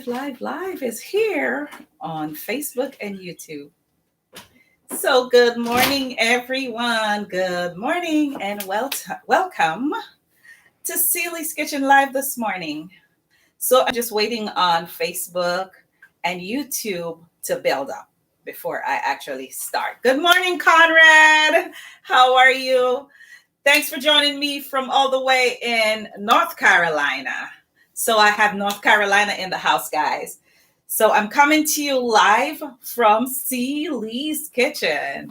Live is here on Facebook and YouTube. So, good morning, everyone. Good morning, and welcome to Ceelee's Kitchen Live this morning. So, I'm just waiting on Facebook and YouTube to build up before I actually start. Good morning, Conrad. How are you? Thanks for joining me from all the way in North Carolina. So I have North Carolina in the house, guys. So I'm coming to you live from Ceelee's Kitchen.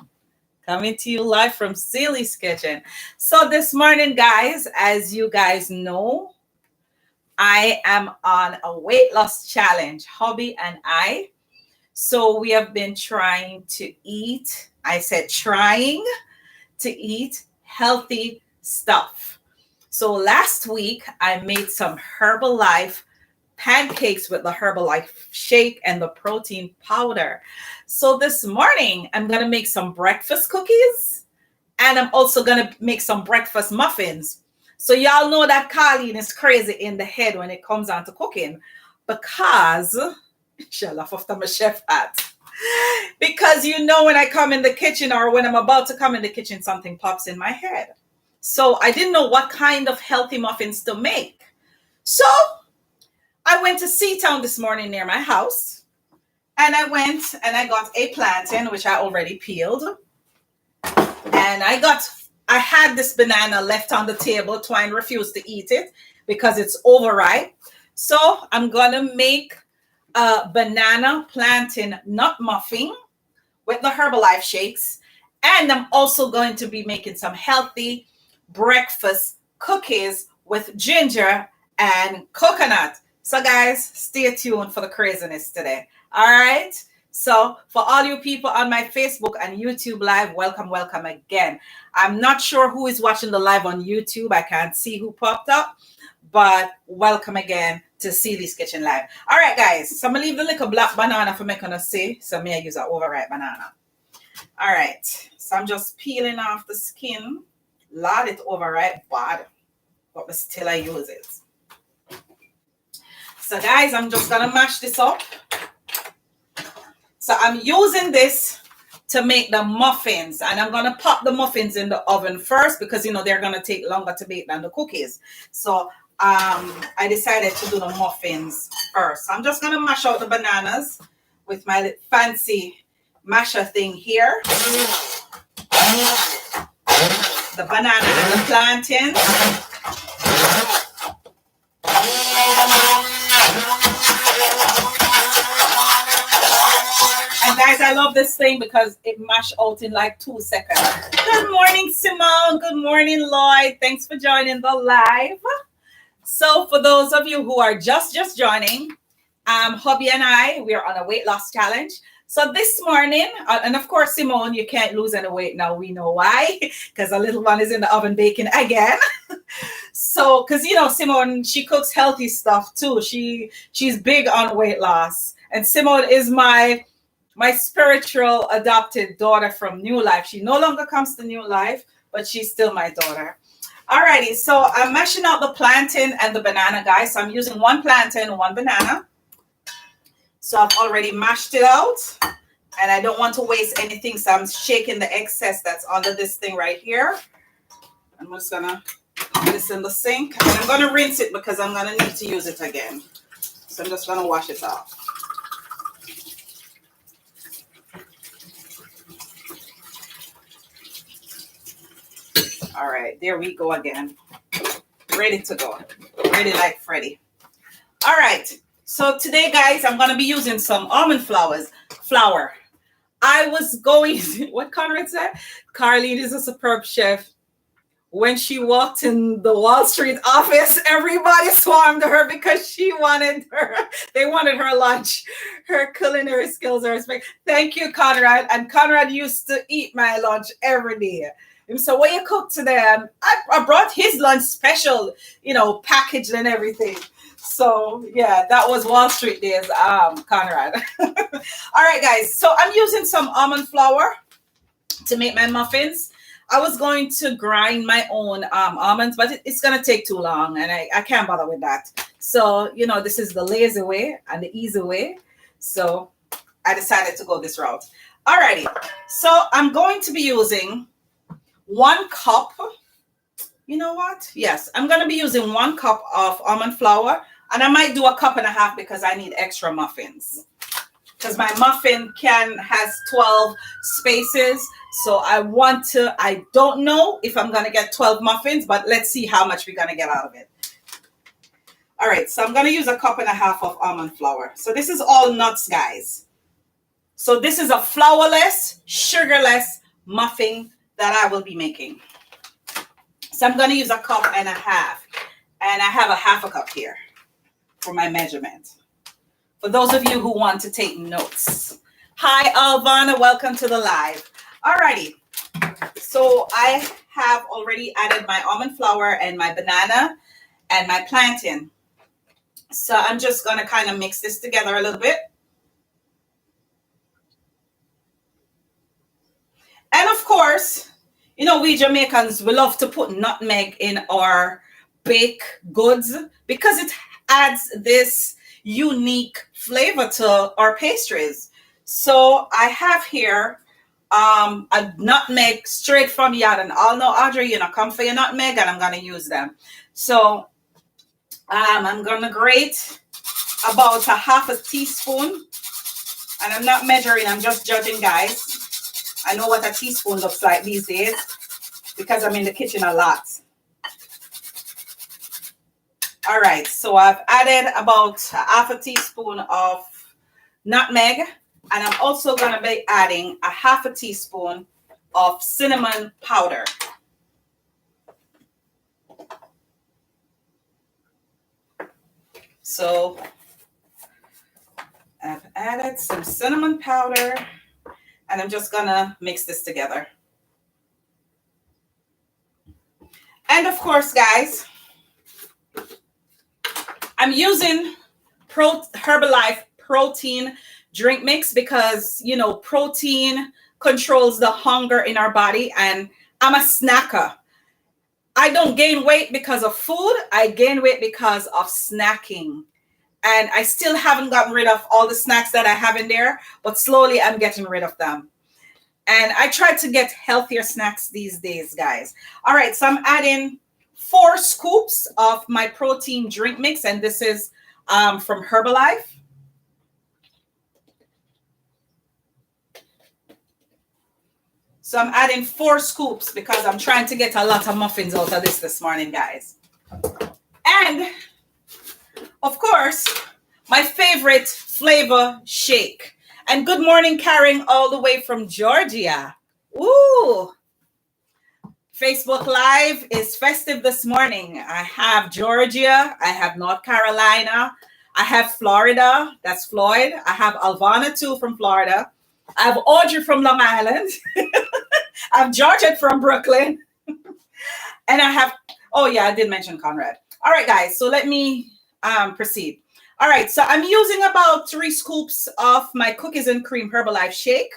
Coming to you live from Ceelee's Kitchen. So this morning, guys, as you guys know, I am on a weight loss challenge, hubby and I. So we have been trying to eat, trying to eat healthy stuff. So last week I made some Herbalife pancakes with the Herbalife shake and the protein powder. So this morning I'm going to make some breakfast cookies and I'm also going to make some breakfast muffins. So y'all know that Colleen is crazy in the head when it comes on to cooking because she'll laugh after my chef hat. Because you know when I come in the kitchen or when I'm about to come in the kitchen, something pops in my head. So I didn't know what kind of healthy muffins to make. So I went to Seatown this morning near my house. And I went and I got a plantain, which I already peeled. And I had this banana left on the table. Twine refused to eat it because it's overripe. So I'm going to make a banana plantain nut muffin with the Herbalife shakes. And I'm also going to be making some healthy breakfast cookies with ginger and coconut. So guys, stay tuned for the craziness today. All right. So for all you people on my Facebook and YouTube live, welcome again. I'm not sure who is watching the live on YouTube. I can't see who popped up, but welcome again to Ceelee's Kitchen Live. All right, guys. So I'm going to leave the little black banana for me to see. So me I use an overripe banana. All right. So I'm just peeling off the skin. Lord, it overripe bad, but still I use it. So guys, I'm just going to mash this up. So I'm using this to make the muffins, and I'm going to pop the muffins in the oven first because, you know, they're going to take longer to bake than the cookies. So I decided to do the muffins first. So I'm just going to mash out the bananas with my fancy masher thing here. The banana and the plantain. And guys, I love this thing because it mashed out in like 2 seconds. Good morning, Simone. Good morning, Lloyd. Thanks for joining the live. So for those of you who are just joining, hubby and I, we're on a weight loss challenge. So this morning, and of course, Simone, you can't lose any weight now. We know why, because the little one is in the oven baking again. So, because, you know, Simone, she cooks healthy stuff too. She's big on weight loss. And Simone is my spiritual adopted daughter from New Life. She no longer comes to New Life, but she's still my daughter. Alrighty, so I'm mashing out the plantain and the banana, guys. So I'm using 1 plantain and 1 banana. So I've already mashed it out and I don't want to waste anything. So I'm shaking the excess that's under this thing right here. I'm just going to put this in the sink and I'm going to rinse it because I'm going to need to use it again. So I'm just going to wash it off. All right, there we go again. Ready to go. Ready like Freddy. All right. So today, guys, I'm going to be using some almond flour. I was going, what Conrad said? Carlene is a superb chef. When she walked in the Wall Street office, everybody swarmed her because they wanted her lunch. Her culinary skills are respect. Thank you, Conrad. And Conrad used to eat my lunch every day. And so what you cooked today? And I brought his lunch special, you know, packaged and everything. So yeah, that was Wall Street days, Conrad. All right, guys. So I'm using some almond flour to make my muffins. I was going to grind my own almonds, but it's going to take too long, and I can't bother with that. So, you know, this is the lazy way and the easy way. So I decided to go this route. Alrighty. So I'm going to be using 1 cup. You know what? Yes, I'm going to be using 1 cup of almond flour, and I might do 1.5 cups because I need extra muffins. Because my muffin can has 12 spaces. So I don't know if I'm going to get 12 muffins, but let's see how much we're going to get out of it. All right, so I'm going to use 1.5 cups of almond flour. So this is all nuts, guys. So this is a flourless, sugarless muffin that I will be making. So I'm going to use 1.5 cups. And I have 1/2 cup here for my measurement. For those of you who want to take notes. Hi, Alvana. Welcome to the live. Alrighty. So I have already added my almond flour and my banana and my plantain. So I'm just going to kind of mix this together a little bit. And of course, you know, we Jamaicans, we love to put nutmeg in our baked goods because it adds this unique flavor to our pastries. So I have here a nutmeg straight from yard, and all know, Audrey, you know, come for your nutmeg, and I'm going to use them. So I'm going to grate about 1/2 teaspoon, and I'm not measuring, I'm just judging, guys. I know what a teaspoon looks like these days because I'm in the kitchen a lot. All right, so I've added about 1/2 teaspoon of nutmeg, and I'm also going to be adding 1/2 teaspoon of cinnamon powder. So I've added some cinnamon powder, and I'm just going to mix this together. And of course, guys, I'm using Herbalife protein drink mix because, you know, protein controls the hunger in our body, and I'm a snacker. I don't gain weight because of food. I gain weight because of snacking. And I still haven't gotten rid of all the snacks that I have in there, but slowly I'm getting rid of them. And I try to get healthier snacks these days, guys. All right, so I'm adding 4 scoops of my protein drink mix, and this is from Herbalife. So I'm adding 4 scoops because I'm trying to get a lot of muffins out of this morning, guys. And of course, my favorite flavor shake. And good morning, Karen, all the way from Georgia. Ooh. Facebook Live is festive this morning. I have Georgia. I have North Carolina. I have Florida. That's Floyd. I have Alvana, too, from Florida. I have Audrey from Long Island. I have Georgia from Brooklyn. And I have, oh, yeah, I did mention Conrad. All right, guys, so let me proceed. All right, so I'm using about 3 scoops of my cookies and cream Herbalife shake.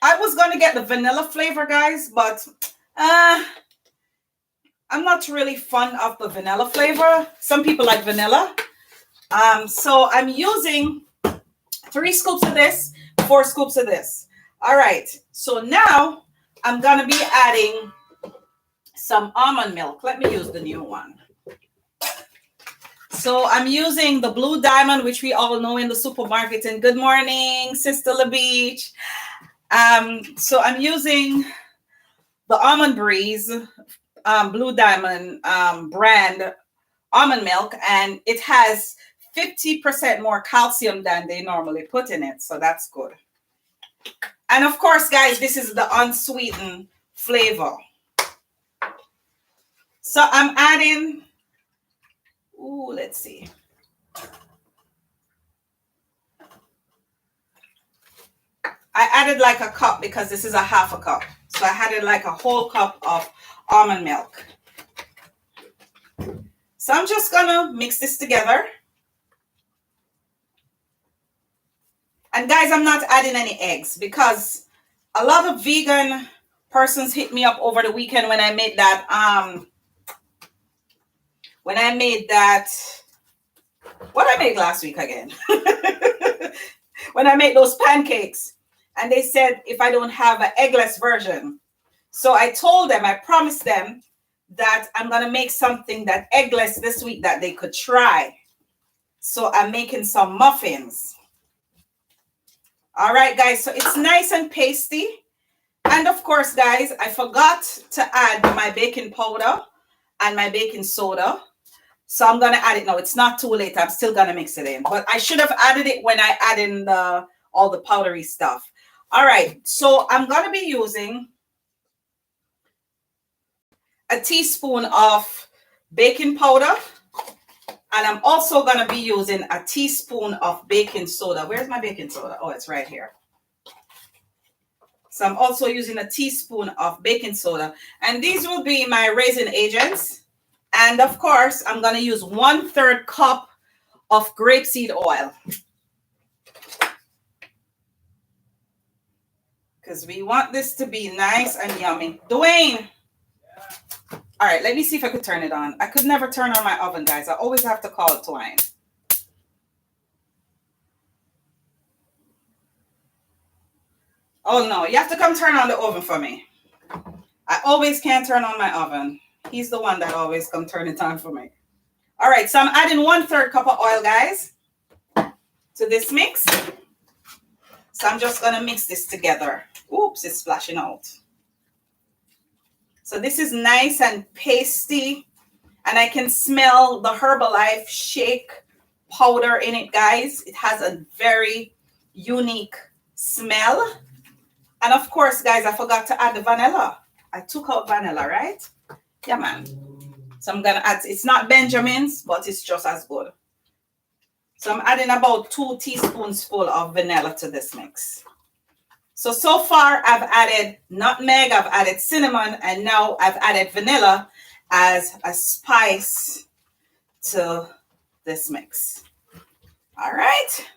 I was going to get the vanilla flavor, guys, but I'm not really fond of the vanilla flavor. Some people like vanilla. So I'm using 3 scoops of this, 4 scoops of this. All right, so now I'm going to be adding some almond milk. Let me use the new one. So I'm using the Blue Diamond, which we all know in the supermarket. And good morning, Sister LaBeach. So I'm using the Almond Breeze Blue Diamond brand almond milk, and it has 50% more calcium than they normally put in it. So that's good. And of course, guys, this is the unsweetened flavor. So I'm adding, let's see. I added like 1 cup because this is 1/2 cup. So I added like a whole cup of almond milk. So I'm just gonna mix this together. And guys, I'm not adding any eggs because a lot of vegan persons hit me up over the weekend when I made that when I made that, what I made last week again? When I made those pancakes, and they said if I don't have an eggless version. So I told them, I promised them that I'm going to make something that eggless this week that they could try. So I'm making some muffins. All right, guys. So it's nice and pasty. And of course, guys, I forgot to add my baking powder and my baking soda. So I'm going to add it now. It's not too late. I'm still going to mix it in. But I should have added it when I add in all the powdery stuff. All right. So I'm going to be using a teaspoon of baking powder. And I'm also going to be using a teaspoon of baking soda. Where's my baking soda? Oh, it's right here. So I'm also using a teaspoon of baking soda. And these will be my raisin agents. And of course, I'm going to use 1/3 cup of grapeseed oil. Because we want this to be nice and yummy. Dwayne. All right, let me see if I could turn it on. I could never turn on my oven, guys. I always have to call Twine. Oh, no. You have to come turn on the oven for me. I always can't turn on my oven. He's the one that always come turn it on for me. All right, so I'm adding 1/3 cup of oil, guys, to this mix. So I'm just going to mix this together. Oops, it's splashing out. So this is nice and pasty. And I can smell the Herbalife shake powder in it, guys. It has a very unique smell. And of course, guys, I forgot to add the vanilla. I took out vanilla, right? Yeah, man. So I'm going to add, it's not Benjamin's, but it's just as good. So I'm adding about 2 teaspoons full of vanilla to this mix. So far I've added nutmeg, I've added cinnamon, and now I've added vanilla as a spice to this mix. All right.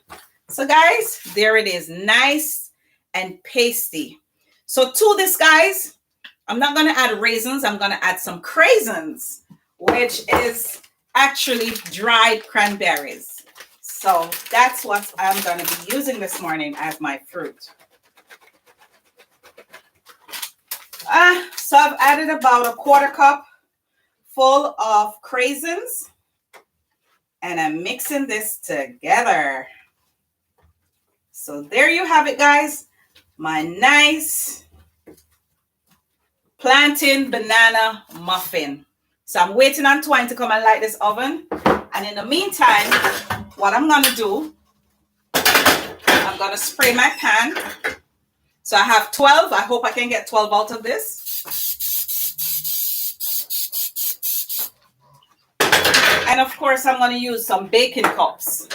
So guys, there it is. Nice and pasty. So to this, guys, I'm not going to add raisins. I'm going to add some craisins, which is actually dried cranberries. So that's what I'm going to be using this morning as my fruit. So I've added about 1/4 cup full of craisins. And I'm mixing this together. So there you have it, guys. My nice plantain banana muffin. So I'm waiting on Twine to come and light this oven. And in the meantime, what I'm going to do, I'm going to spray my pan. So I have 12. I hope I can get 12 out of this. And of course, I'm going to use some baking cups.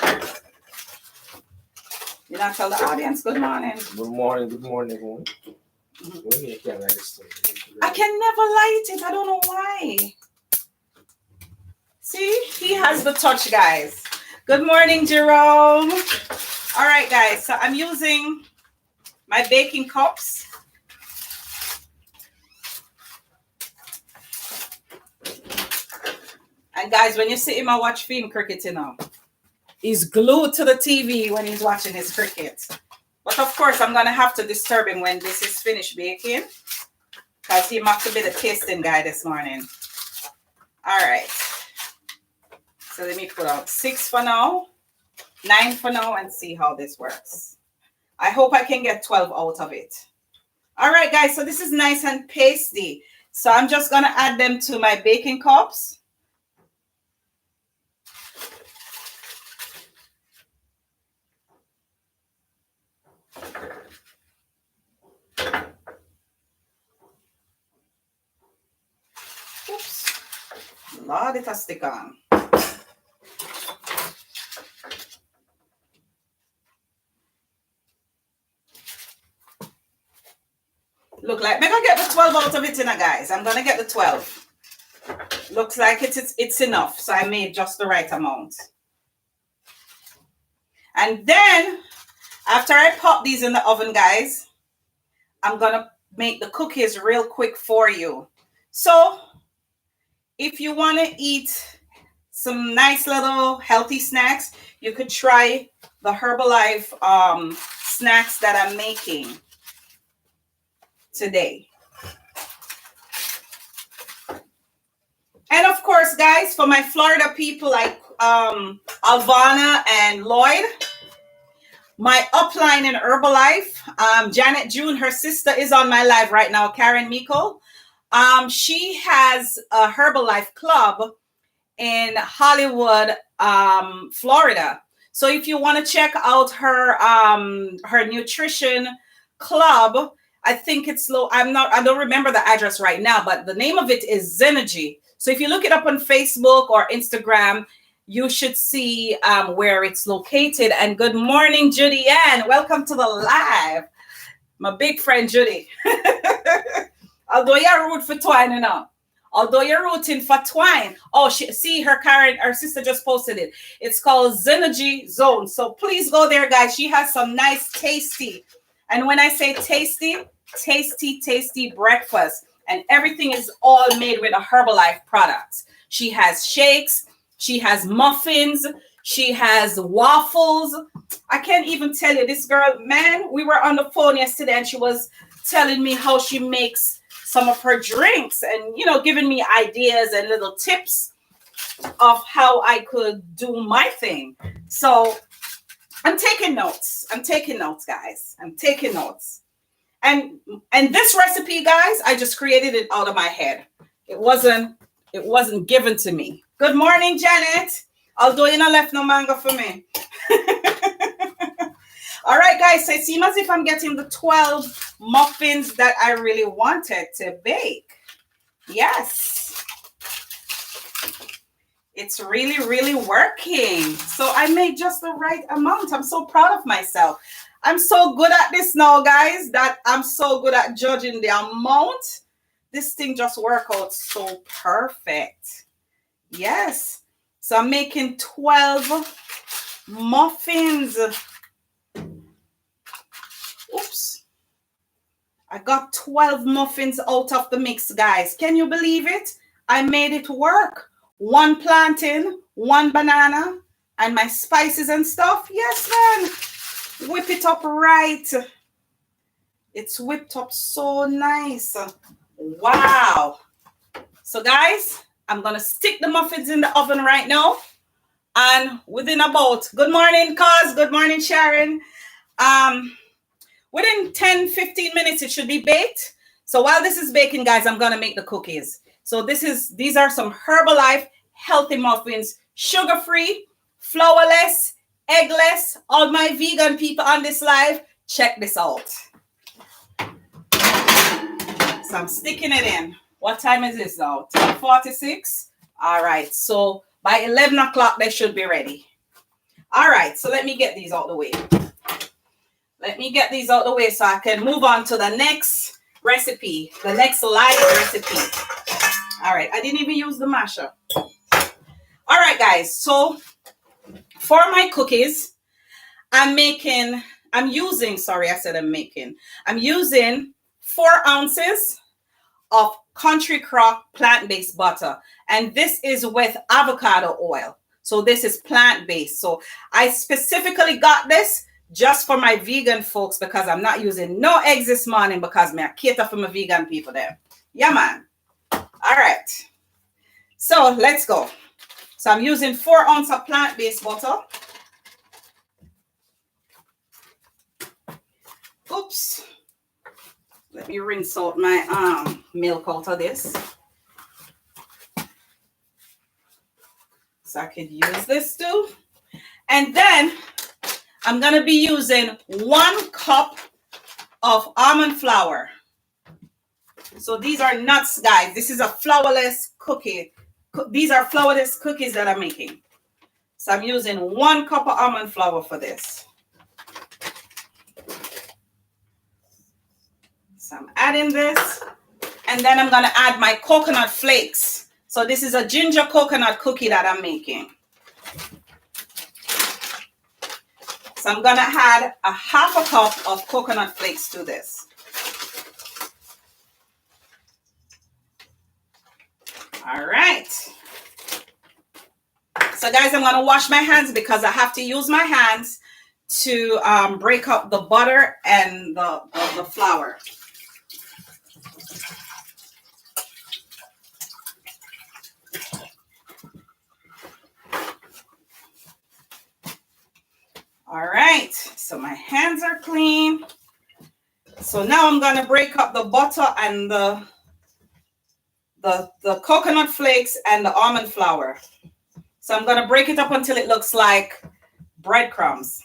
You not tell the audience good morning. Good morning, everyone. I can never light it. I don't know why. See, he has the touch, guys. Good morning, Jerome. All right, guys. So I'm using my baking cups. And guys, when you see him, I watch film cricket, you know. He's glued to the TV when he's watching his cricket. But of course, I'm going to have to disturb him when this is finished baking. Because he must be the tasting guy this morning. All right. So let me put out 6 for now, 9 for now, and see how this works. I hope I can get 12 out of it. All right, guys. So this is nice and pasty. So I'm just going to add them to my baking cups. Oops. Lord, it has stick on. Look like, maybe I get the 12 out of it, guys. I'm going to get the 12. Looks like it's enough. So I made just the right amount. And then, after I pop these in the oven, guys, I'm going to make the cookies real quick for you. So, if you want to eat some nice little healthy snacks. You could try the Herbalife snacks that I'm making today. And of course, guys, for my Florida people like Alvana and Lloyd, my upline in Herbalife, Janet June, her sister is on my live right now, Karen Miko. She has a Herbalife club in Hollywood, Florida. So if you want to check out her nutrition club, I think it's low. I don't remember the address right now, but the name of it is Zenergy. So if you look it up on Facebook or Instagram, you should see where it's located. And good morning, Judy Ann. Welcome to the live. My big friend, Judy. Although you're rooting for Twine, you know. Although you're rooting for Twine. Oh, her sister just posted it. It's called Zenergy Zone. So please go there, guys. She has some nice, tasty. And when I say tasty, tasty breakfast. And everything is all made with a Herbalife products. She has shakes. She has muffins. She has waffles. I can't even tell you. This girl, man, we were on the phone yesterday and she was telling me how she makes some of her drinks and, you know, giving me ideas and little tips of how I could do my thing. So I'm taking notes. Guys. I'm taking notes. And this recipe, guys, I just created it out of my head. It wasn't given to me. Good morning, Janet. Although you not left no mango for me. All right, guys. So it seems as if I'm getting the 12 muffins that I really wanted to bake. Yes. It's really working. So I made just the right amount. I'm so proud of myself. I'm so good at this now, guys, that I'm so good at judging the amount. This thing just worked out so perfect. Yes. So I'm making 12 muffins. Oops. I got 12 muffins out of the mix, guys. Can you believe it? I made it work. 1 plantain, 1 banana, and my spices and stuff. Yes, man. Whip it up right. It's whipped up so nice. Wow. So guys, I'm going to stick the muffins in the oven right now. And within about, good morning, Cuz. Good morning, Sharon. Within 10-15 minutes, it should be baked. So while this is baking, guys, I'm going to make the cookies. So these are some Herbalife healthy muffins, sugar-free, flourless, eggless. All my vegan people on this live, check this out. So I'm sticking it in. What time is this now? 10:46. All right. So by 11 o'clock, they should be ready. All right. So let me get these out the way. So I can move on to the next recipe, the next live recipe. All right. I didn't even use the masher. All right, guys. So for my cookies, I'm using 4 ounces of Country Crock plant-based butter. And this is with avocado oil. So this is plant-based. So I specifically got this just for my vegan folks because I'm not using no eggs this morning because I cater for my vegan people there. Yeah, man. All right. So let's go. So I'm using 4 ounces of plant-based butter. Oops. Let me rinse out my milk out of this. So I could use this too. And then I'm going to be using 1 cup of almond flour. So these are nuts, guys. This is a flourless cookie. These are flourless cookies that I'm making. So I'm using 1 cup of almond flour for this. So I'm adding this. And then I'm going to add my coconut flakes. So this is a ginger coconut cookie that I'm making. So I'm going to add a 1/2 cup of coconut flakes to this. All right. So guys, I'm going to wash my hands because I have to use my hands to break up the butter and the flour. All right, so my hands are clean. So now I'm going to break up the butter and the coconut flakes and the almond flour. So I'm going to break it up until it looks like breadcrumbs.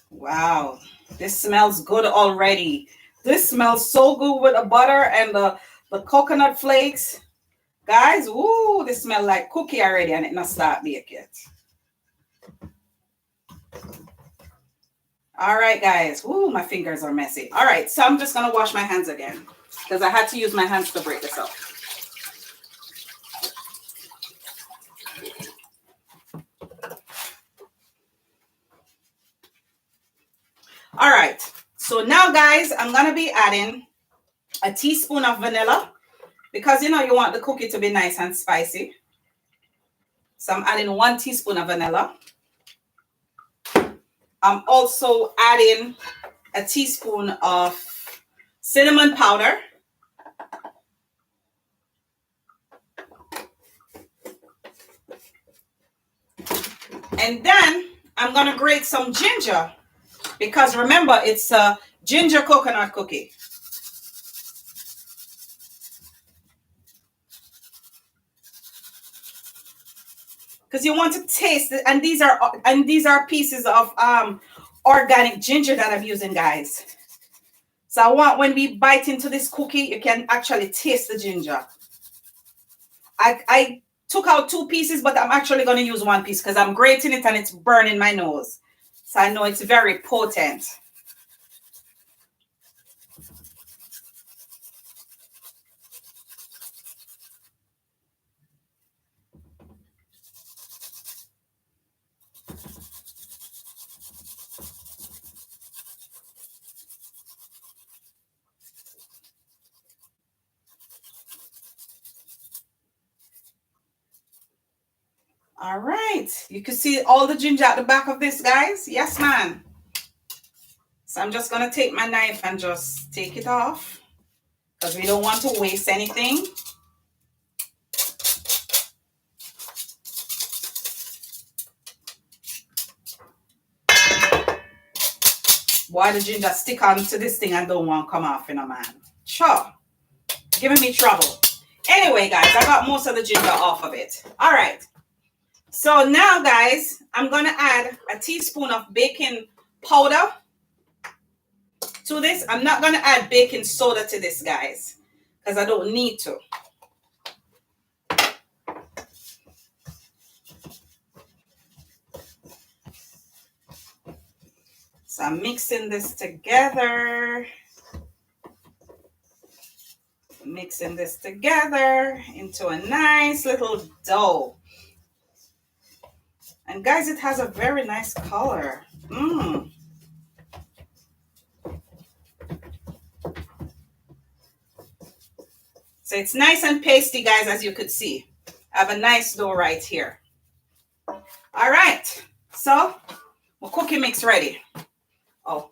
Wow, this smells good already. This smells so good with the butter and the coconut flakes. Guys, ooh, this smells like cookie already and it not start bake yet. All right, guys. Ooh, my fingers are messy. All right, so I'm just going to wash my hands again because I had to use my hands to break this up. All right, so now, guys, I'm going to be adding a teaspoon of vanilla because, you know, you want the cookie to be nice and spicy. So I'm adding 1 teaspoon of vanilla. I'm also adding a teaspoon of cinnamon powder. And then I'm going to grate some ginger because remember, it's a ginger coconut cookie. Because you want to taste it, and these are pieces of organic ginger that I'm using, guys. So I want when we bite into this cookie, you can actually taste the ginger. I took out 2 pieces, but I'm actually going to use 1 piece because I'm grating it and it's burning my nose. So I know it's very potent. All right, you can see all the ginger at the back of this, guys. Yes, man. So I'm just going to take my knife and just take it off because we don't want to waste anything. Why the ginger stick on to this thing and don't want to come off, you know, man. Sure. Giving me trouble. Anyway, guys, I got most of the ginger off of it. All right. So now, guys, I'm going to add a teaspoon of baking powder to this. I'm not going to add baking soda to this, guys, because I don't need to. So I'm mixing this together. Mixing this together into a nice little dough. And guys, it has a very nice color. So it's nice and pasty, guys, as you could see. I have a nice dough right here. All right. So my cookie mix ready. Oh.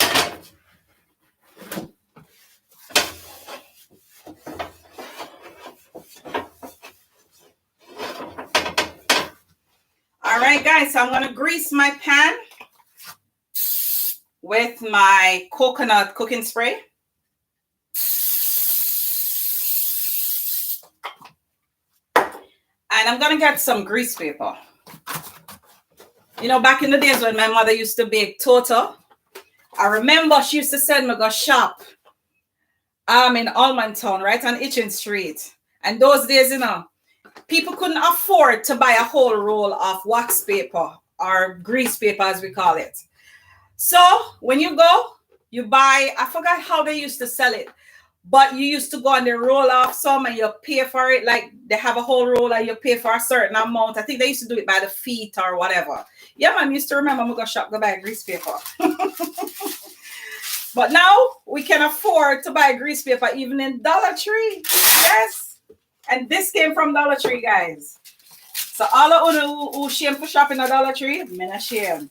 All right, guys, so I'm going to grease my pan with my coconut cooking spray. And I'm going to get some grease paper. You know, back in the days when my mother used to bake torta, I remember she used to send me go shop in Almond Town, right on Itchen Street. And those days, you know, people couldn't afford to buy a whole roll of wax paper or grease paper, as we call it. So when you go, you buy, I forgot how they used to sell it, But you used to go and they roll off some and you pay for it. Like they have a whole roll and you pay for a certain amount. I think they used to do it by the feet or whatever. Yeah, man, used to remember I'm going to shop to buy grease paper. But now we can afford to buy grease paper even in Dollar Tree. Yes. And this came from Dollar Tree, guys. So all of you who shame for shopping at Dollar Tree, I'm not shame.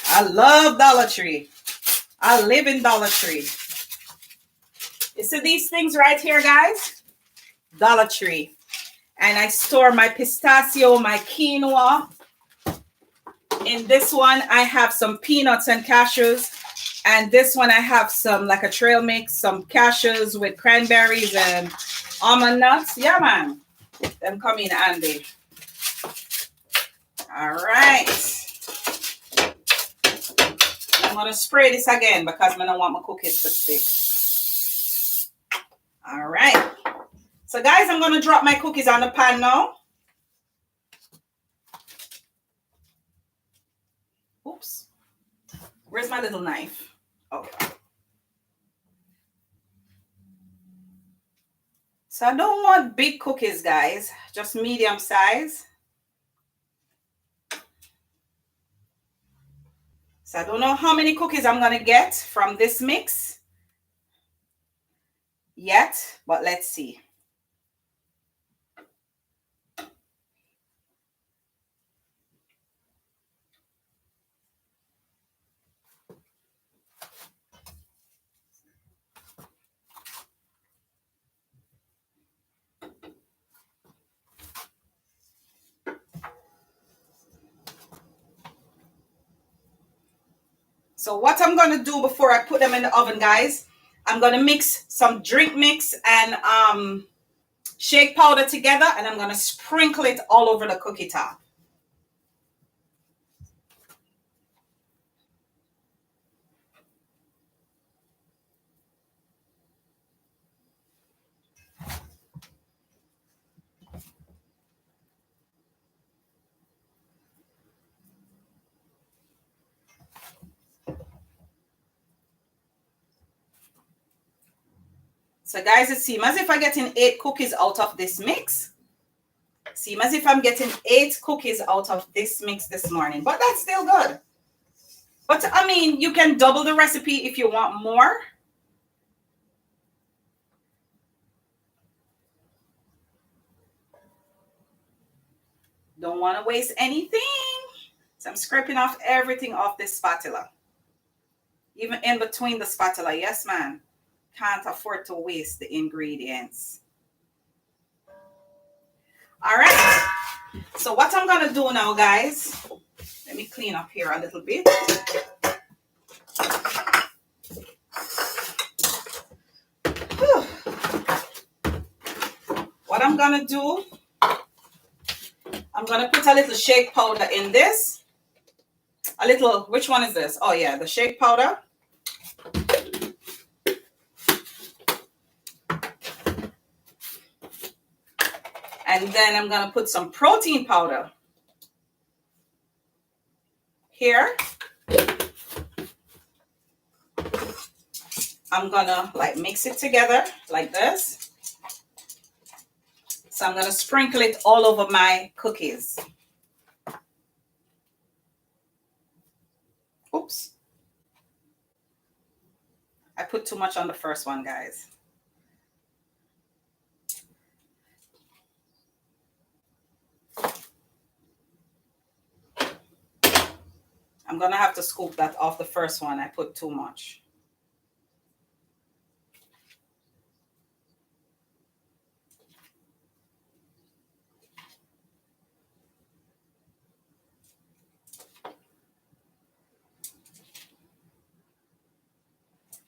I love Dollar Tree. I live in Dollar Tree. You see these things right here, guys? Dollar Tree. And I store my pistachio, my quinoa. In this one, I have some peanuts and cashews. And this one, I have some, like a trail mix, some cashews with cranberries and almond nuts. Yeah, man. Them come in handy. All right. I'm going to spray this again because I don't want my cookies to stick. All right. So, guys, I'm going to drop my cookies on the pan now. Oops. Where's my little knife? Okay. So, I don't want big cookies, guys. Just medium size. So, I don't know how many cookies I'm going to get from this mix yet, but let's see. So what I'm going to do before I put them in the oven, guys, I'm going to mix some drink mix and shake powder together, and I'm going to sprinkle it all over the cookie top. So guys, it seems as if I'm getting 8 cookies out of this mix. Seems as if I'm getting 8 cookies out of this mix this morning, but that's still good. But I mean, you can double the recipe if you want more. Don't want to waste anything. So I'm scraping off everything off this spatula. Even in between the spatula. Yes, man. Can't afford to waste the ingredients. All right. So what I'm going to do now, guys, let me clean up here a little bit. What I'm going to do, I'm going to put a little shake powder in this. A little, which one is this? Oh, yeah, the shake powder. And then I'm going to put some protein powder here. I'm going to like mix it together like this. So I'm going to sprinkle it all over my cookies. Oops. I put too much on the first one, guys. I'm going to have to scoop that off the first one. I put too much.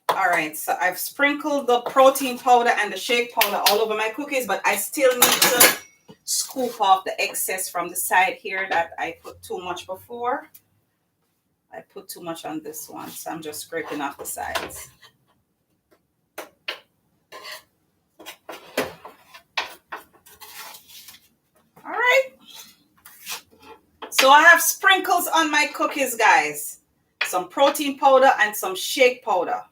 All right, so I've sprinkled the protein powder and the shake powder all over my cookies, but I still need to scoop off the excess from the side here that I put too much before. I put too much on this one, so I'm just scraping off the sides. All right. So I have sprinkles on my cookies, guys. some protein powder, and some shake powder.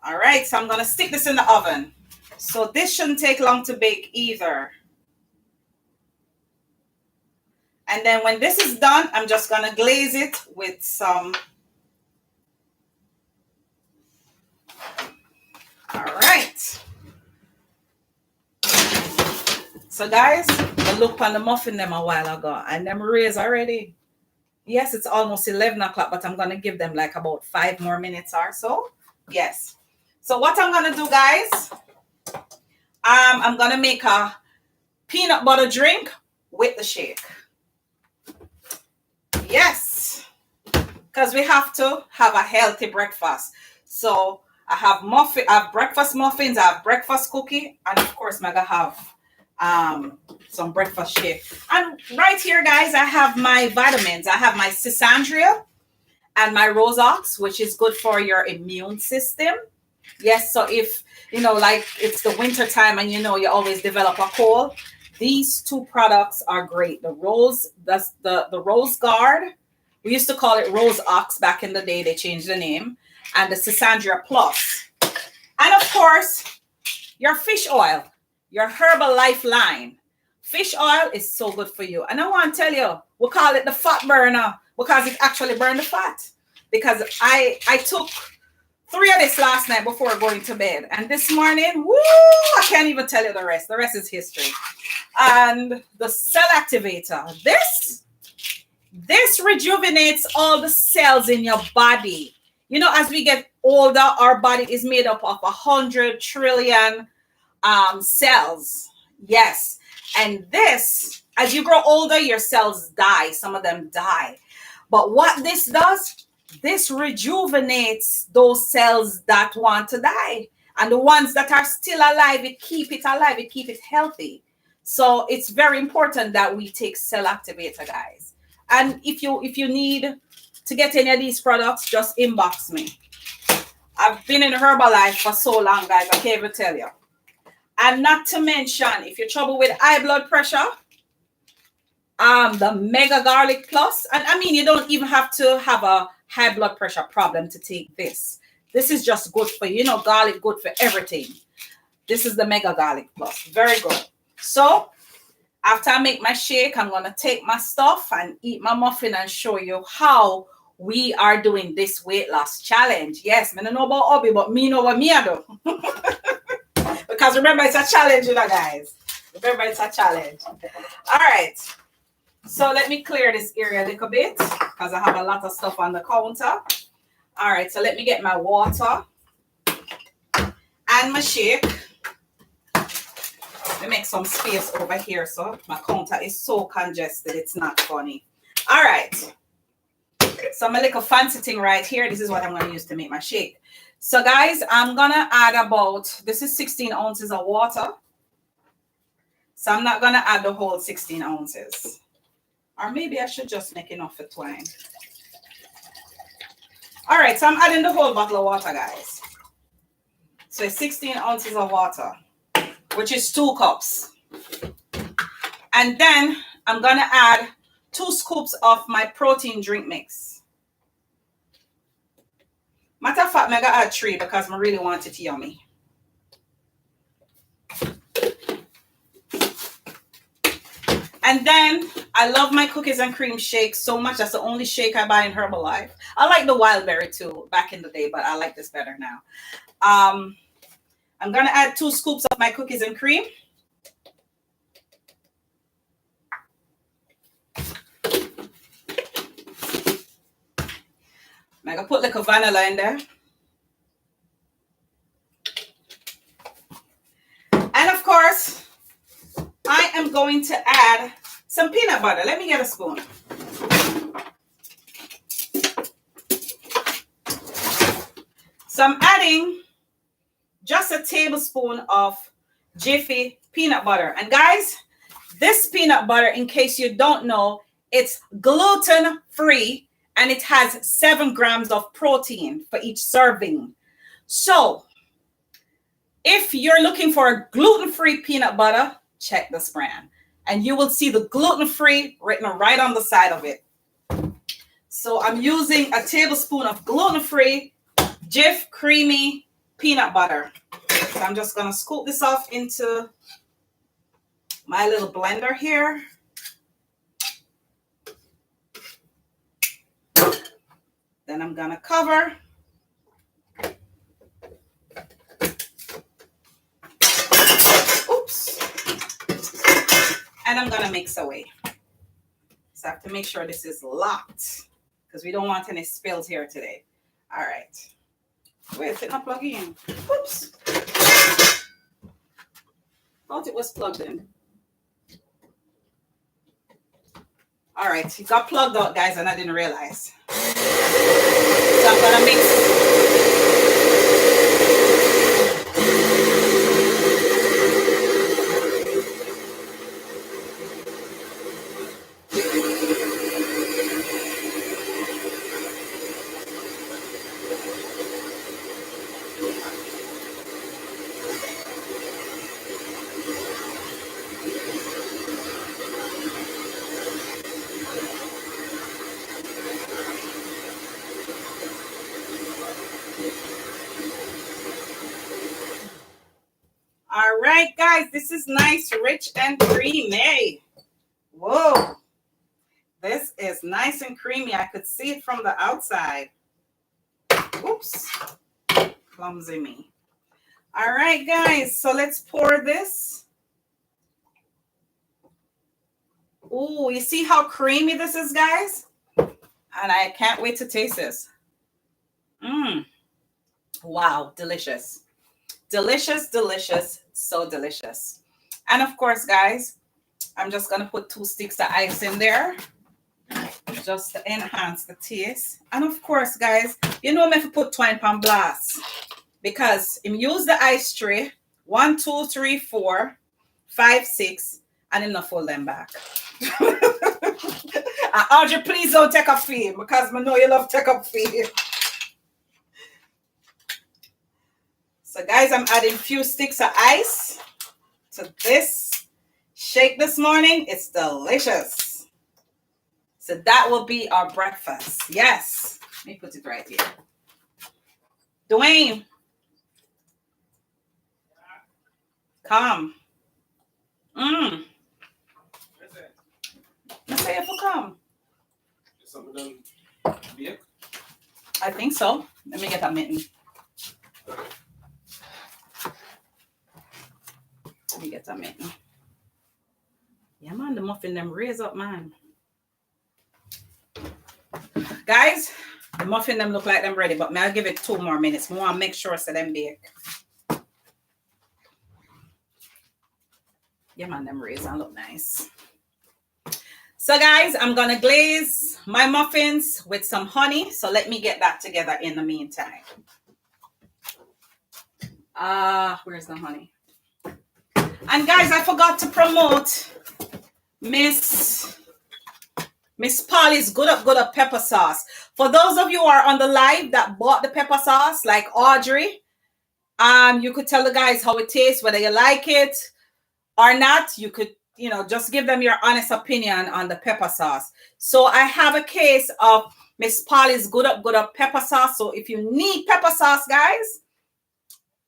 All right, so I'm going to stick this in the oven. So this shouldn't take long to bake either. And then when this is done, I'm just going to glaze it with some. All right. So guys, I looked on the muffin them a while ago and them raised already. Yes, it's almost 11 o'clock, but I'm going to give them like about 5 more minutes or so. Yes. So what I'm going to do, guys, I'm going to make a peanut butter drink with the shake. Yes, because we have to have a healthy breakfast. So I have breakfast muffins, I have breakfast cookie, and of course I'm gonna have some breakfast shake. And right here, guys, I have my vitamins. I have my Sisandria and my Rose Ox, which is good for your immune system. Yes, so if like it's the winter time and you always develop a cold, these 2 products are great. The Rose Guard. We used to call it Rose Ox back in the day. They changed the name. And the Sisandria Plus. And of course, your fish oil, your Herbalife line. Fish oil is so good for you. And I want to tell you, we call it the fat burner because it actually burns the fat. Because I took 3 of this last night before going to bed. And this morning, woo, I can't even tell you the rest. The rest is history. And the cell activator. This rejuvenates all the cells in your body. As we get older, our body is made up of 100 trillion cells. Yes. And this, as you grow older, your cells die. Some of them die. But what this does, this rejuvenates those cells that want to die. And the ones that are still alive, it keep it alive. It keep it healthy. So it's very important that we take cell activator, guys. And if you need to get any of these products, just inbox me. I've been in Herbalife for so long, guys. I can't even tell you. And not to mention, if you're trouble with high blood pressure, the Mega Garlic Plus. And I mean, you don't even have to have a high blood pressure problem to take this. This is just good for you. Garlic good for everything. This is the Mega Garlic Plus. Very good. So after I make my shake, I'm going to take my stuff and eat my muffin and show you how we are doing this weight loss challenge. Yes, I don't know about Obi, but me know what me I do. Because remember, it's a challenge, guys. Remember, it's a challenge. All right. So let me clear this area a little bit because I have a lot of stuff on the counter. All right. So let me get my water and my shake. Let me make some space over here so my counter is so congested. It's not funny. All right. So my little fancy thing right here. This is what I'm going to use to make my shake. So guys, I'm going to add this is 16 ounces of water. So I'm not going to add the whole 16 ounces. Or maybe I should just make enough for Twine. All right, so I'm adding the whole bottle of water, guys. So it's 16 ounces of water, which is 2 cups. And then I'm going to add 2 scoops of my protein drink mix. Matter of fact, I'm going to add 3 because I really want it yummy. And then I love my cookies and cream shake so much. That's the only shake I buy in Herbalife. I like the wild berry too back in the day, but I like this better now. I'm going to add 2 scoops of my cookies and cream. I'm going to put like a vanilla in there. And of course, I am going to add some peanut butter. Let me get a spoon. So I'm adding just a tablespoon of Jiffy peanut butter. And guys, this peanut butter, in case you don't know, it's gluten-free and it has 7 grams of protein for each serving. So if you're looking for a gluten-free peanut butter, check this brand. And you will see the gluten-free written right on the side of it. So I'm using a tablespoon of gluten-free Jif creamy peanut butter. So I'm just going to scoop this off into my little blender here. Then I'm going to cover. Oops. And I'm going to mix away. So I have to make sure this is locked because we don't want any spills here today. All right. Wait, it's not plugging in. Oops. Thought it was plugged in. All right, it got plugged out, guys, and I didn't realize. So I'm gonna mix. All right, guys, this is nice, rich, and creamy. Whoa, this is nice and creamy. I could see it from the outside. Oops, clumsy me. All right, guys, so let's pour this. Ooh, you see how creamy this is, guys? And I can't wait to taste this. Wow, delicious. Delicious, delicious, so delicious. And of course, guys, I'm just going to put 2 sticks of ice in there just to enhance the taste. And of course, guys, you know me if you put twine pan blast because I'm use the ice tray 1, 2, 3, 4, 5, 6, and I'm not fold them back. Audrey, please don't take a fee because I know you love take up fee. So guys, I'm adding a few sticks of ice to this shake this morning. It's delicious. So that will be our breakfast. Yes. Let me put it right here. Dwayne. Come. I say if you come. Some of them bake? I think so. Let me get a mitten. Let me get a mitten. Yeah, man, the muffin them raise up, man. Guys, the muffin them look like them ready, but I'll give it 2 more minutes. I want to make sure so them bake. Yeah, man, them raise and look nice. So guys, I'm going to glaze my muffins with some honey. So let me get that together in the meantime. Where's the honey? And guys, I forgot to promote Miss Polly's Good Up pepper sauce. For those of you who are on the live that bought the pepper sauce, like Audrey, you could tell the guys how it tastes, whether you like it or not. You could, just give them your honest opinion on the pepper sauce. So I have a case of Miss Polly's Good Up pepper sauce. So if you need pepper sauce, guys,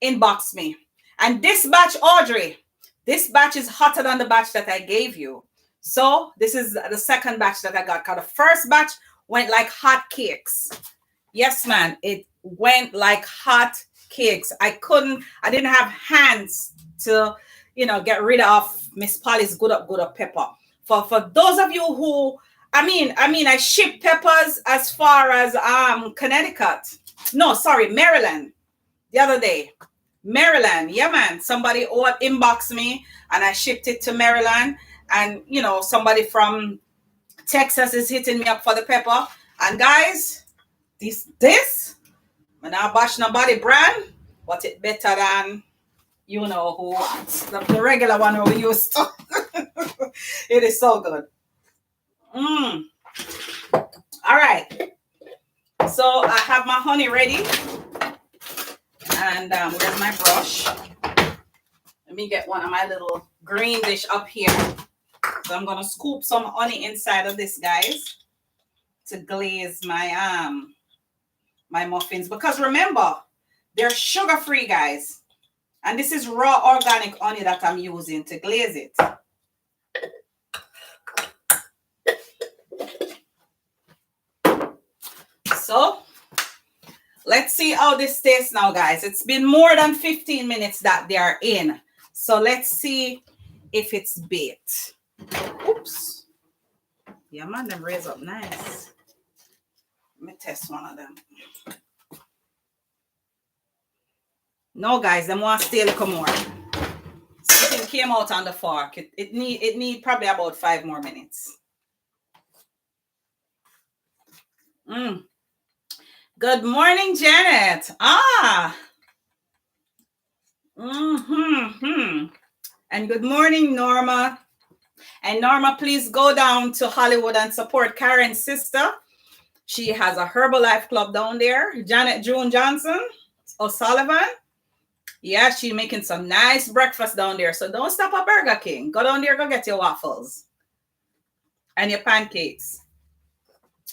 inbox me. And this batch, Audrey, this batch is hotter than the batch that I gave you. So this is the second batch that I got. Because the first batch went like hot cakes. Yes, man. It went like hot cakes. I didn't have hands to, get rid of Miss Polly's Good Up pepper. For those of you who, I ship peppers as far as Connecticut. No, sorry, Maryland. The other day. Maryland, yeah, man. Somebody inboxed me and I shipped it to Maryland. And, somebody from Texas is hitting me up for the pepper. And guys, this, when I bash nobody brand, but it better than, who, the regular one we used to. It is so good. All right. So I have my honey ready. And there's my brush. Let me get one of my little green dish up here. So I'm going to scoop some honey inside of this, guys. to glaze my muffins, because remember, they're sugar-free, guys. And this is raw organic honey that I'm using to glaze it. So let's see how this tastes now, guys. It's been more than 15 minutes that they are in. So let's see if it's baked. Oops. Yeah, man, them raise up nice. Let me test one of them. No, guys, them want to stay a little more. Something came out on the fork. It need probably about 5 more minutes. Good morning, Janet. And good morning, Norma. And Norma, please go down to Hollywood and support Karen's sister. She has a Herbalife club down there. Janet June Johnson O'Sullivan. Yeah, she's making some nice breakfast down there. So don't stop at Burger King. Go down there, go get your waffles. And your pancakes.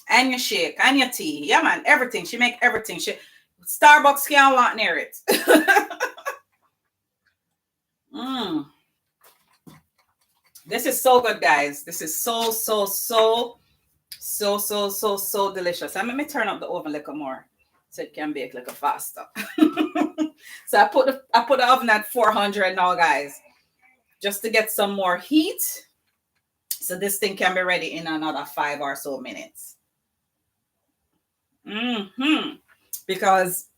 And your shake. And your tea. Yeah, man. Everything. She make everything. Starbucks can't want near it. This is so good, guys. This is so delicious. And let me turn up the oven a little more so it can bake a little faster. So I put the oven at 400 now, guys, just to get some more heat. So this thing can be ready in another 5 or so minutes. Because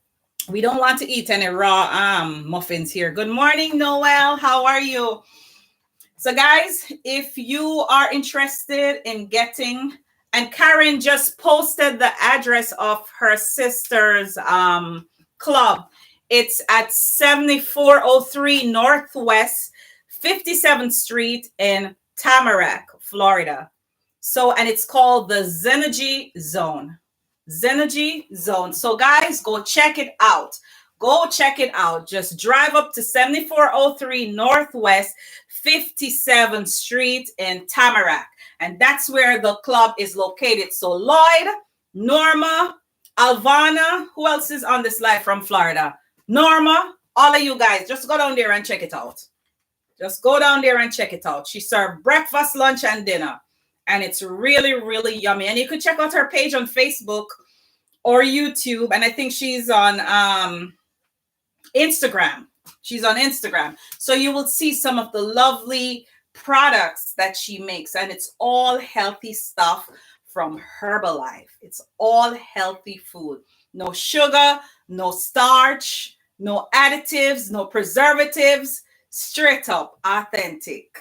we don't want to eat any raw muffins here. Good morning, Noel. How are you? So, guys, if you are interested in getting, and Karen just posted the address of her sister's club. It's at 7403 Northwest 57th Street in Tamarack, Florida. So, and it's called the Zenergy Zone. Zenergy Zone. So, guys, go check it out. Go check it out. Just drive up to 7403 Northwest 57th Street in Tamarack. And that's where the club is located. So Lloyd, Norma, Alvana, who else is on this live from Florida? Norma, all of you guys, just go down there and check it out. Just go down there and check it out. She served breakfast, lunch, and dinner. And it's really, really yummy. And you could check out her page on Facebook or YouTube. And I think she's on Instagram. She's on Instagram. So you will see some of the lovely products that she makes. And it's all healthy stuff from Herbalife. It's all healthy food. No sugar, no starch, no additives, no preservatives. Straight up, authentic,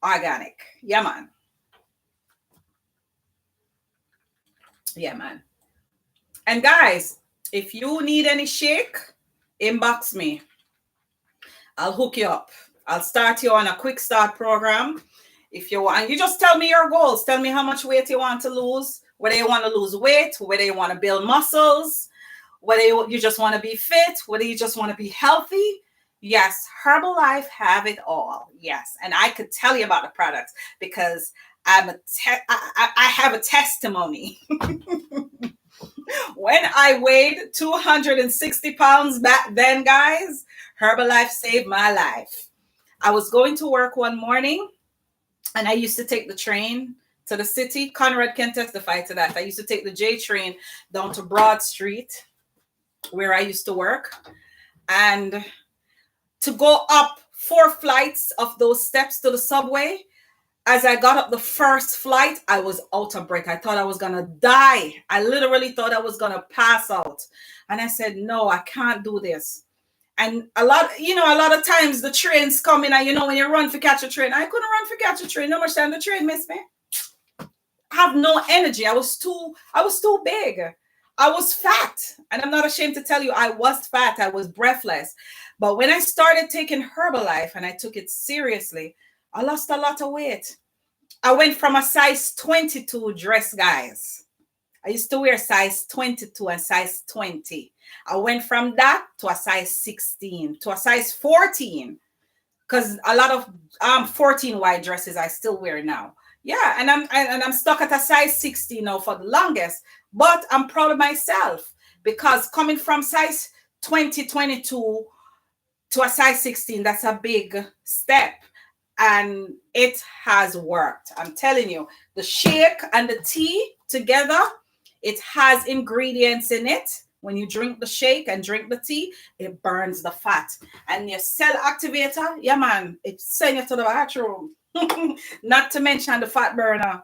organic. Yeah, man. Yeah, man. And guys, if you need any shake, inbox me. I'll hook you up. I'll start you on a quick start program. If you want, and you just tell me your goals. Tell me how much weight you want to lose, whether you want to lose weight, whether you want to build muscles, whether you just want to be fit, whether you just want to be healthy. Yes, Herbalife have it all. Yes, and I could tell you about the products because I have a testimony. When I weighed 260 pounds back then, guys, Herbalife saved my life. I was going to work one morning, and I used to take the train to the city. Conrad can testify to that. I used to take the J train down to Broad Street, where I used to work, and to go up 4 flights of those steps to the subway. As I got up the first flight, I was out of breath. I thought I was going to die. I literally thought I was going to pass out. And I said, no, I can't do this. And a lot of times the trains come in, and when you run for catch a train, I couldn't run for catch a train. No much time the train missed me. I have no energy. I was too big. I was fat. And I'm not ashamed to tell you, I was fat. I was breathless. But when I started taking Herbalife and I took it seriously, I lost a lot of weight. I went from a size 22 dress, guys. I used to wear size 22 and size 20. I went from that to a size 16, to a size 14. Because a lot of 14 wide dresses I still wear now. Yeah, and I'm stuck at a size 60 now for the longest. But I'm proud of myself because coming from size 2022 to a size 16, that's a big step. And it has worked. I'm telling you, the shake and the tea together, it has ingredients in it. When you drink the shake and drink the tea, it burns the fat. And your cell activator, yeah, man, it sends you to the bathroom. Not to mention the fat burner.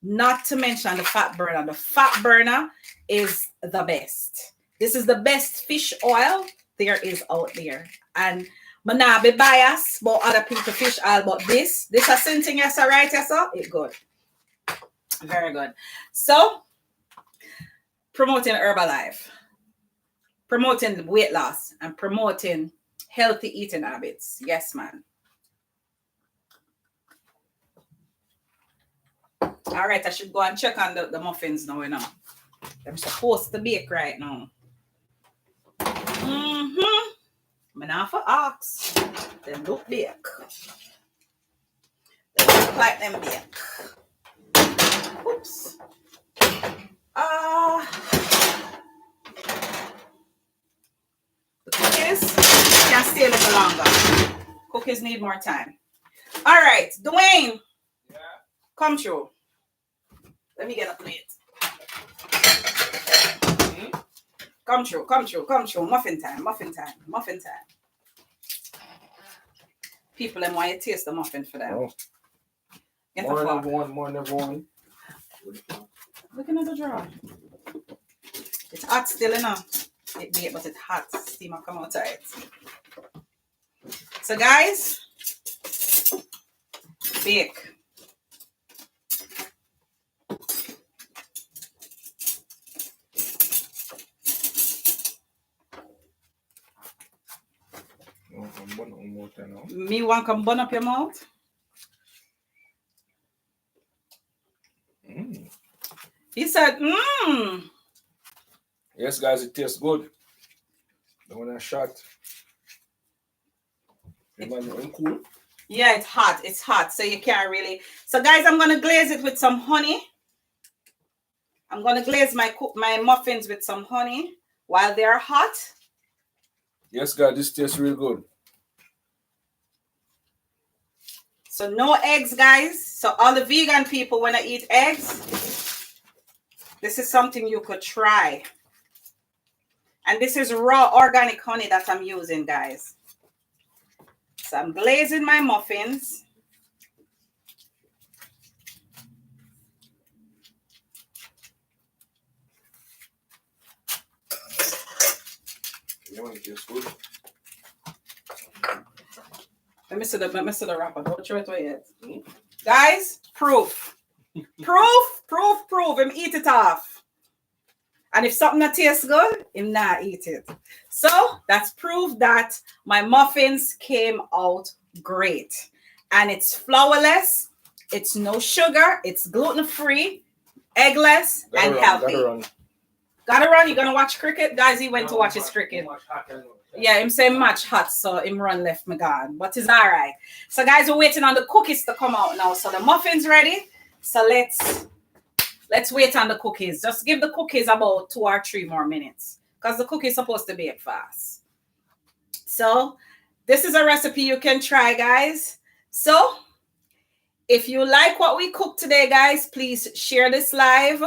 Not to mention the fat burner. The fat burner is the best. This is the best fish oil there is out there. And I'm not be biased about other people fish oil, but this is something yes, right, yes, it's good. Very good. So, promoting Herbalife, promoting weight loss, and promoting healthy eating habits. Yes, man. All right, I should go and check on the muffins now, you know. I'm supposed to bake right now. I'm not for ox. They look bake. They look like them bake. Oops. The cookies can stay a little longer. Cookies need more time. All right, Dwayne. Yeah. Come through. Let me get a plate. Come through. Muffin time. People them want you to taste the muffin for them. Oh. Morning, everyone. Looking at the drawer. It's hot still enough. It bake, but it's hot. Steam will come outside. So guys, bake. Me want to burn up your mouth? He said, Yes, guys, it tastes good. The one I shot. Cool. Yeah, it's hot. So you can't really. So guys, I'm going to glaze it with some honey. I'm going to glaze my muffins with some honey while they're hot. Yes, guys, this tastes real good. So no eggs, guys. So all the vegan people want to eat eggs, this is something you could try. And this is raw organic honey that I'm using, guys. So I'm glazing my muffins. Yeah, it tastes good. Let me see the wrapper. Don't throw it away yet. Guys, proof. Proof. Him eat it off. And if something that tastes good, him not eat it. So that's proof that my muffins came out great. And it's flourless. It's no sugar. It's gluten-free, eggless, and healthy. Gotta run. You gonna watch cricket? Guys, he went to watch his cricket. Yeah, him say match hot, so him run left me gone. But it's all right. So guys, we're waiting on the cookies to come out now. So the muffin's ready. So let's wait on the cookies. Just give the cookies about 2 or 3 more minutes because the cookie is supposed to bake fast. So this is a recipe you can try, guys. So if you like what we cooked today, guys, please share this live.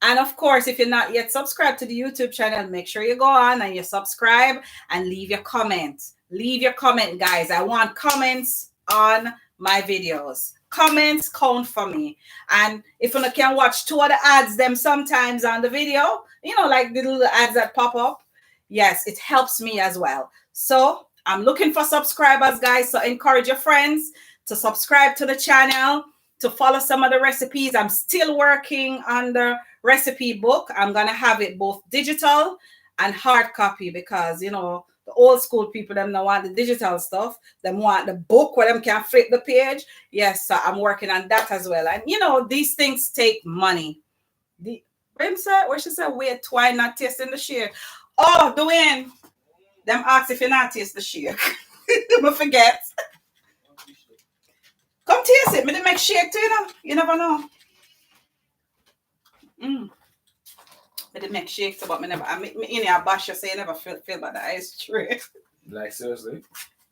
And of course, if you're not yet subscribed to the YouTube channel, make sure you go on and you subscribe and leave your comments. Leave your comment, guys. I want comments on my videos. Comments count for me. And if you can watch 2 other ads them sometimes on the video, you know, like the little ads that pop up. Yes, it helps me as well. So I'm looking for subscribers, guys. So encourage your friends to subscribe to the channel, to follow some of the recipes. I'm still working on the recipe book. I'm going to have it both digital and hard copy because, you know, the old school people, them don't want the digital stuff. Them want the book where them can flip the page. Yes, so I'm working on that as well. And, you know, these things take money. What she said, wait, Twine not tasting the shake. Oh, Dwayne, them ask if you not taste the shake. Don't forget. Come taste it. it. Me did make shake too, you know. You never know. Me did make shake too, but me never. Me in a bash you say you never feel about that. It's true. Like seriously?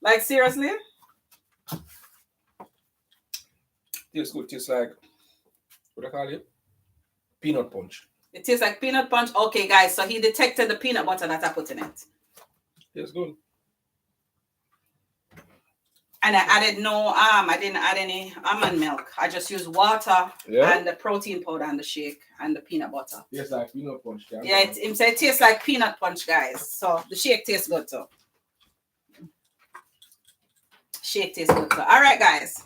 Like seriously? Tastes good. Tastes like, what do I call it? Peanut punch. It tastes like peanut punch. Okay, guys. So he detected the peanut butter that I put in it. Tastes good. And I added I didn't add any almond milk. I just used water and the protein powder and the shake and the peanut butter. Tastes like peanut punch. Yeah, it tastes like peanut punch, guys. So the shake tastes good too. Shake tastes good too. All right, guys.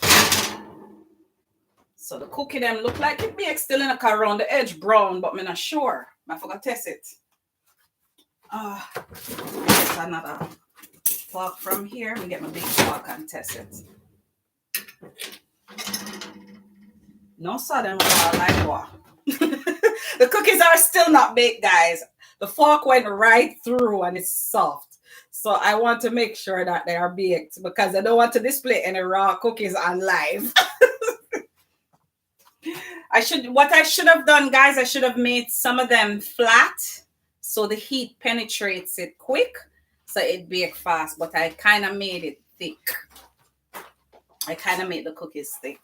So the cookie them look like it bakes still in a car around the edge brown, but I'm not sure. I forgot to test it. Get another fork from here. We get my big fork and test it. No sudden like what? The cookies are still not baked, guys. The fork went right through and it's soft. So I want to make sure that they are baked because I don't want to display any raw cookies on live. What I should have done, guys, I should have made some of them flat so the heat penetrates it quick so it bake fast, but I kind of made it thick. I kind of made the cookies thick.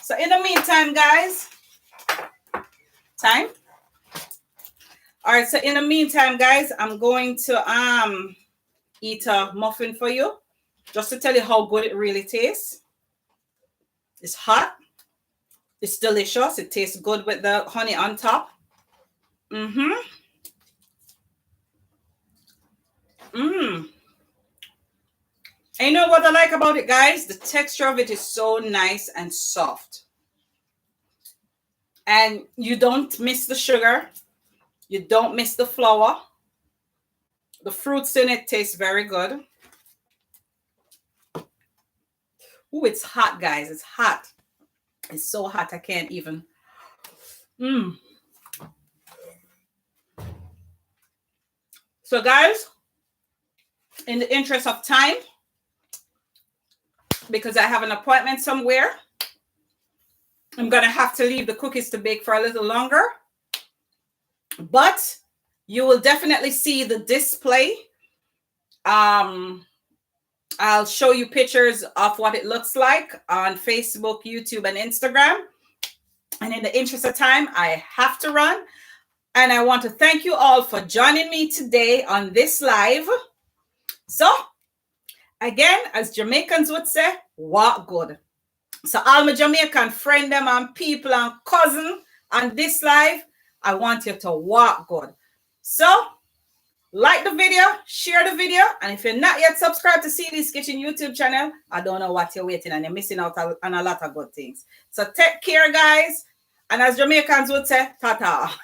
So in the meantime, guys, all right, so in the meantime, guys, I'm going to eat a muffin for you just to tell you how good it really tastes. It's hot. It's delicious. It tastes good with the honey on top. And you know what I like about it, guys? The texture of it is so nice and soft. And you don't miss the sugar. You don't miss the flour. The fruits in it taste very good. Ooh, it's hot, guys. It's hot. It's so hot, I can't even. So, guys, in the interest of time, because I have an appointment somewhere, I'm going to have to leave the cookies to bake for a little longer. But you will definitely see the display. I'll show you pictures of what it looks like on Facebook, YouTube, and Instagram. And in the interest of time, I have to run. And I want to thank you all for joining me today on this live. So, again, as Jamaicans would say, walk good. So all my Jamaican friend them and people and cousin on this live, I want you to walk good. So, like the video, share the video, and if you're not yet subscribed to Ceelee's Kitchen YouTube channel, I don't know what you're waiting and you're missing out on a lot of good things. So take care, guys. And as Jamaicans would say, ta-ta.